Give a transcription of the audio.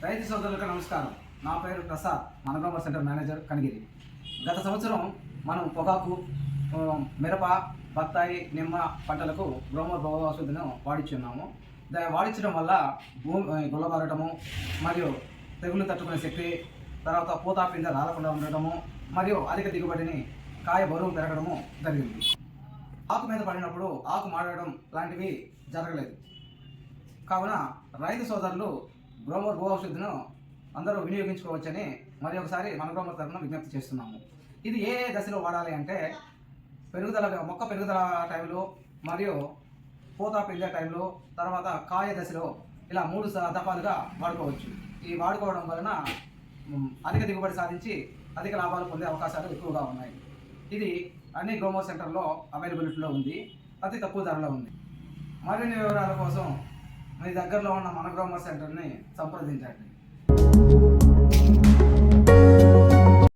రైతు సోదరులకు నమస్కారం. నా పేరు ప్రసాద్, మనగ్రోమర్ సెంటర్ మేనేజర్, కనిగిరి. గత సంవత్సరం మనం పొగాకు, మిరప, బత్తాయి, నిమ్మ పంటలకు గ్రోమర్ ఔషధిని వాడించున్నాము. వాడించడం వల్ల భూమి గుల్లబారటము మరియు తెగులు తట్టుకునే శక్తి, తర్వాత పూత పిందె రాలకుండా ఉండటము మరియు అధిక దిగుబడిని, కాయ బరువు పెరగడము జరిగింది. ఆకు మీద పడినప్పుడు ఆకు మాడడం లాంటివి జరగలేదు. కావున రైతు సోదరులు గ్రోమర్ భూ ఔషధిను అందరూ వినియోగించుకోవచ్చని మరి ఒకసారి మనగ్రోమర్ తరఫున విజ్ఞప్తి చేస్తున్నాము. ఇది ఏ దశలో వాడాలి అంటే మొక్క పెరుగుదల టైంలో మరియు పూత పిండే టైంలో, తర్వాత కాయ దశలో, ఇలా 3 దఫాలుగా వాడుకోవచ్చు. ఈ వాడుకోవడం వలన అధిక దిగుబడి సాధించి అధిక లాభాలు పొందే అవకాశాలు ఎక్కువగా ఉన్నాయి. ఇది అన్ని గ్రోమర్ సెంటర్లో అవైలబిలిటీలో ఉంది, అతి తక్కువ ధరలో ఉంది. మరిన్ని వివరాల కోసం మీ దగ్గరలో ఉన్న మనగ్రోమర్ సెంటర్ని సంప్రదించండి.